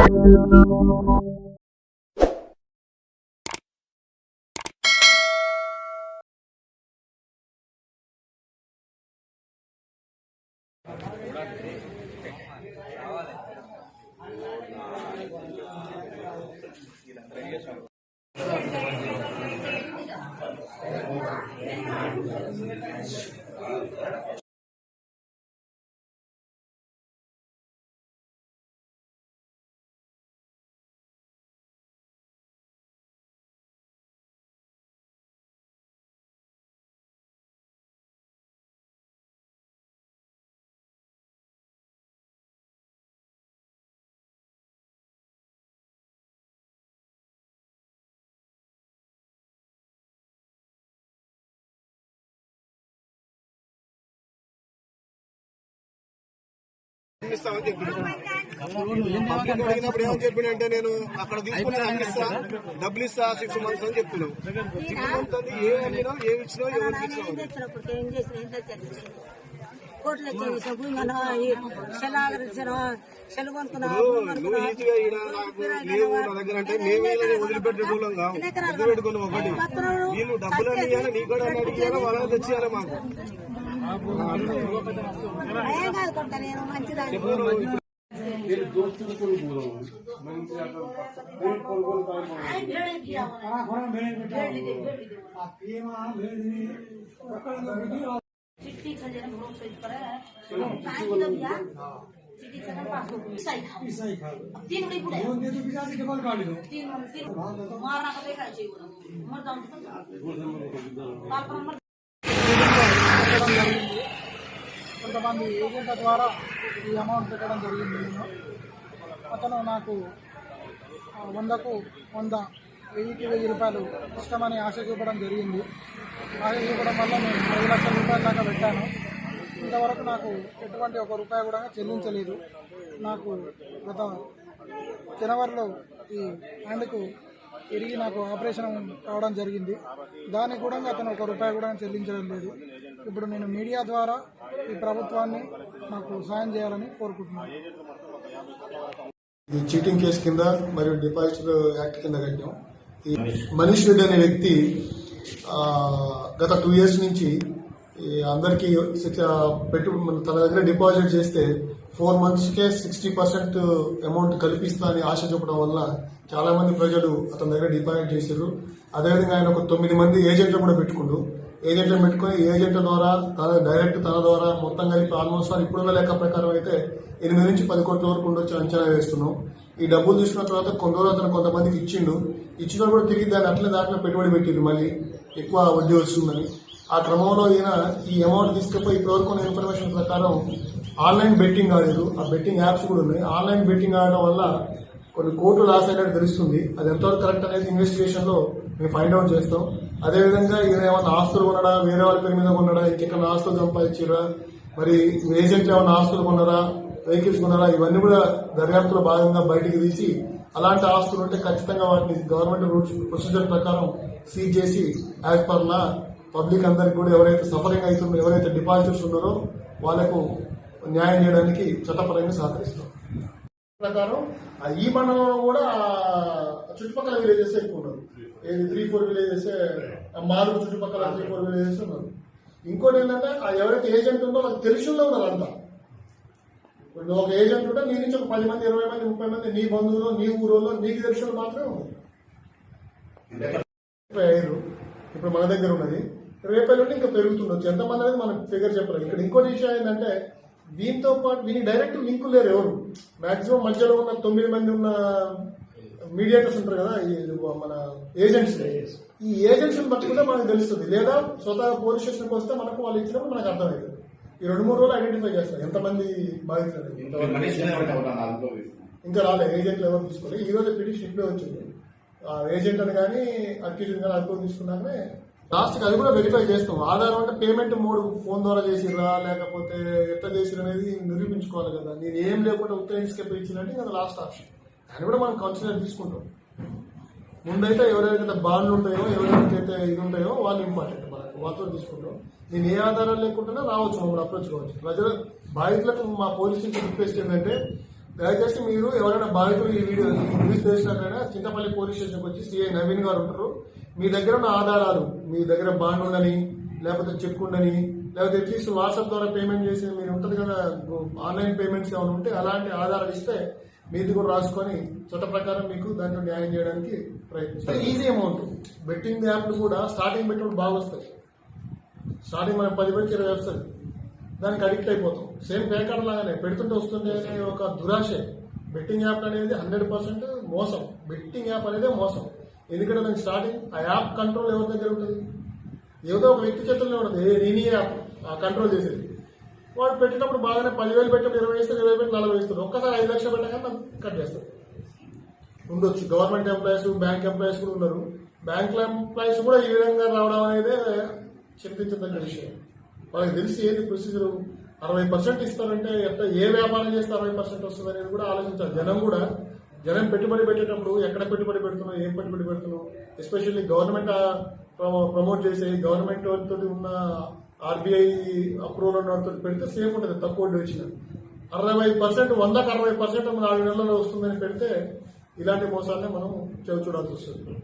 అడిగినప్పుడు ఏమని చెప్పిండే, నేను అక్కడ తీసుకుని అన్ని ఇస్తా, డబ్బులు ఇస్తా 6 months అని చెప్తున్నావు. 6 months అని ఏం అడిగినావు, ఏమి ఇచ్చినావు, ఎవరికి ఇచ్చినావు? నువ్వు ఈజీగా నాకు లేవు నా దగ్గర అంటే మేమే వదిలిపెట్టేటోళ్ళం కావు. వదిలిపెట్టుకున్నావు ఒకటి. వీళ్ళు డబ్బులన్నీ ఇవ్వాలి, నీ కూడా అడిగియాలి, వాళ్ళని తెచ్చియాలి మాకు. కొంతమంది ఏజెంట్ల ద్వారా ఈ అమౌంట్ పెట్టడం జరిగింది. అతను నాకు 100కు 100, 1000కి 1000 రూపాయలు ఇష్టమని ఆశ చూపడం జరిగింది. ఆశ చూపడం వల్ల నేను 10 లక్షల రూపాయల దాకా పెట్టాను. ఇంతవరకు నాకు ఎటువంటి 1 రూపాయి కూడా చెల్లించలేదు. నాకు గత జనవరిలో ఈ హ్యాండ్కు తిరిగి నాకు ఆపరేషన్ కావడం జరిగింది. దానికి కూడా అతను 1 రూపాయి కూడా చెల్లించడం లేదు. ఇప్పుడు నేను మీడియా ద్వారా ఈ ప్రభుత్వాన్ని నాకు సాయం చేయాలని కోరుకుంటున్నాను. ఈ చీటింగ్ కేసు కింద మరియు డిపాజిట్ యాక్ట్ కింద కట్టాం. ఈ మనీష్ రెడ్డి అనే వ్యక్తి గత 2 years నుంచి అందరికీ తన దగ్గర డిపాజిట్ చేస్తే 4 monthsకే 60% అమౌంట్ కల్పిస్తా అని ఆశ చూపడం వల్ల చాలా మంది ప్రజలు అతని దగ్గర డిపాజిట్ చేశారు. అదేవిధంగా ఆయన ఒక 9 మంది ఏజెంట్లు కూడా పెట్టుకుంటూ ఏజెంట్లను పెట్టుకుని ఏజెంట్ల ద్వారా డైరెక్ట్ తన ద్వారా మొత్తం కలిపి ఆల్మోస్ట్ ఇప్పుడున్న లెక్క ప్రకారం అయితే 8 నుంచి 10 కోట్ల వరకు ఉండొచ్చు అంచనా వేస్తున్నాం. ఈ డబ్బులు తీసుకున్న తర్వాత కొన్ని రోజులు అతను కొంతమందికి ఇచ్చిన కూడా తిరిగి దాంట్లో పెట్టుబడి పెట్టిండు, మళ్ళీ ఎక్కువ వడ్డీ వస్తుందని. ఆ క్రమంలో ఈయన ఈ అమౌంట్ తీసుకుపోయి ఇప్పటివరకు ఇన్ఫర్మేషన్ ప్రకారం ఆన్లైన్ బెట్టింగ్ ఆడారు. ఆ బెట్టింగ్ యాప్స్ కూడా ఉన్నాయి. ఆన్లైన్ బెట్టింగ్ ఆడడం వల్ల కొన్ని కోట్లు లాస్ అయినట్టు తెలుస్తుంది. అది ఎంతవరకు కరెక్ట్ అనేది ఇన్వెస్టిగేషన్ లో మేము ఫైండ్ అవుట్ చేస్తాం. అదేవిధంగా ఈయన ఏమైనా ఆస్తులు కొనడా, వేరే వాళ్ళ పేరు మీద కొనడా, ఇంకెక్కడ ఆస్తులు సంపాదించారా, మరి ఏజెంట్లు ఏమైనా ఆస్తులు కొనరా, వెహికల్స్ కొనరా, ఇవన్నీ కూడా దర్యాప్తులో భాగంగా బయటికి తీసి అలాంటి ఆస్తులు ఉంటే ఖచ్చితంగా వాటిని గవర్నమెంట్ రూల్స్ ప్రొసీజర్ ప్రకారం సీజ్ చేసి యాజ్ పర్ లా పబ్లిక్ అందరికి కూడా ఎవరైతే సఫరింగ్ అవుతుందో, ఎవరైతే డిపాజిటర్స్ ఉన్నారో వాళ్లకు న్యాయం చేయడానికి చట్టపరంగా సహకరిస్తాం. ప్రకారం ఈ మండలంలో కూడా చుట్టుపక్కల విలేజెస్ ఎక్కువ ఉన్నారు. 3-4 విలేజెస్, మాలు చుట్టుపక్కల 3-4 విలేజెస్ ఉన్నారు. ఇంకోటి ఏంటంటే ఎవరైతే ఏజెంట్ ఉందో వాళ్ళకి తెలిసిలో ఉన్నారు అంతా. ఇప్పుడు ఒక ఏజెంట్ ఉంటే నీ నుంచి ఒక 10 మంది, 20 మంది, 30 మంది నీ బంధువులు, నీ ఊరోళ్ళు, నీకు తెలిసిన మాత్రమే ఉన్నారు. ఇప్పుడు మన దగ్గర ఉన్నది, రేపటి ఇంకా పెరుగుతుండొచ్చు. ఎంతమంది అనేది మనం ఫిగర్ చెప్పలేదు. ఇక్కడ ఇంకోటి విషయం ఏంటంటే దీంతో పాటు దీనికి డైరెక్ట్ లింకు లేరు ఎవరు. మాక్సిమం మధ్యలో ఉన్న 9 మంది ఉన్న మీడియేటర్స్ ఉంటారు కదా, మన ఏజెంట్స్. ఈ ఏజెంట్స్ని పట్టుకుంటే మనకు తెలుస్తుంది, లేదా స్వతహా పోలీస్ స్టేషన్కి వస్తే మనకు వాళ్ళు ఇచ్చినప్పుడు మనకు అర్థమవుతుంది. ఈ 2-3 రోజులు ఐడెంటిఫై చేస్తారు ఎంతమంది బాధితులు. ఇంకా రాలేదు, ఏజెంట్లు ఎవరు తీసుకోలేదు. ఈ రోజు పిటిషన్ ఇప్పుడే వచ్చింది. ఏజెంట్ అని కానీ అక్యూజ్ కానీ అనుభవం తీసుకున్నాకనే లాస్ట్కి అది కూడా వెరిఫై చేస్తాం. ఆధారం అంటే పేమెంట్ మోడ్ ఫోన్ ద్వారా చేసిరా లేకపోతే ఎట్లా చేసిరా అనేది నిరూపించుకోవాలి కదా. నేను ఏం లేకుండా ఉత్తరించుకెళ్ళి ఇచ్చినట్టు అది లాస్ట్ ఆప్షన్. దాన్ని కూడా మనం కన్సిడర్ తీసుకుంటాం. ముందైతే ఎవరైతే బాండ్లు ఉంటాయో, ఎవరైతే ఇది ఉంటాయో వాళ్ళు ఇంపార్టెంట్, మనకు వాళ్ళతో తీసుకుంటాం. నేను ఏ ఆధారాలు లేకుండానే రావచ్చు, మమ్మల్ని అప్రోచ్ కావచ్చు. ప్రజల బాధితులకు మా పోలీస్ నుంచి రిక్వెస్ట్ ఏంటంటే దయచేసి మీరు ఎవరైనా బాధితులు ఈ వీడియో న్యూస్ చేసినాకైనా చింతపల్లి పోలీస్ స్టేషన్కి వచ్చి సిఐ నవీన్ గారు ఉంటారు. మీ దగ్గర ఉన్న ఆధారాలు, మీ దగ్గర బాండ్ ఉందని, లేకపోతే చెక్ ఉండని, లేకపోతే అట్లీస్ట్ వాట్సాప్ ద్వారా పేమెంట్ చేసి మీరు ఉంటుంది కదా ఆన్లైన్ పేమెంట్స్ ఏమైనా ఉంటే అలాంటి ఆధారాలు ఇస్తే మీది కూడా రాసుకొని చట్ట ప్రకారం మీకు దాంట్లో న్యాయం చేయడానికి ప్రయత్నిస్తారు. Easy amount. బెట్టింగ్ యాప్లు కూడా స్టార్టింగ్ పెట్టినప్పుడు బాగా వస్తాయి. స్టార్టింగ్ మనం 10 నుంచి 20 వస్తుంది, దానికి అడిక్ట్ అయిపోతాం. సేమ్ పే కార్డు లాగానే పెడుతుంటే వస్తుంది అనే ఒక దురాశ. బెట్టింగ్ యాప్ అనేది 100% మోసం. బెట్టింగ్ యాప్ అనేది మోసం. ఎందుకంటే దానికి స్టార్టింగ్ ఆ యాప్ కంట్రోల్ ఎవరి దగ్గర ఉంటుంది? ఏదో ఒక వ్యక్తి చేతుల్లో ఉంటుంది. నేనే యాప్ కంట్రోల్ చేసేది. వాడు పెట్టినప్పుడు బాగానే 10,000 పెట్టినప్పుడు 20 ఇస్తారు, 20 పెట్టి 40 ఇస్తారు. ఒక్కసారి 5 లక్షలు పెట్టగానే కట్ చేస్తారు. ఉండొచ్చు గవర్నమెంట్ ఎంప్లాయీస్, బ్యాంక్ ఎంప్లాయీస్ కూడా ఉన్నారు. బ్యాంక్ ఎంప్లాయీస్ కూడా ఈ విధంగా రావడం అనేది చింతించదగ్గ విషయం. వాళ్ళకి తెలిసి ఏది ప్రొసీజర్ 60% ఇస్తారంటే ఎట్లా ఏ వ్యాపారం చేస్తే 60% వస్తుంది అనేది కూడా ఆలోచించాలి. జనం పెట్టుబడి పెట్టేటప్పుడు ఎక్కడ పెట్టుబడి పెడుతున్నాం, ఏం పెట్టుబడి పెడుతున్నాం, ఎస్పెషల్లీ గవర్నమెంట్ ప్రమోట్ చేసే గవర్నమెంట్ వాళ్ళతో ఉన్న ఆర్బీఐ అప్రూవల్ ఉన్న వాళ్ళతో పెడితే సేఫ్ ఉంటుంది. తక్కువ వడ్డీ వచ్చిన 60%, 100కి 60% 4 నెలల్లో వస్తుందని పెడితే ఇలాంటి మోసాలనే మనం చూడాల్సి వస్తుంది.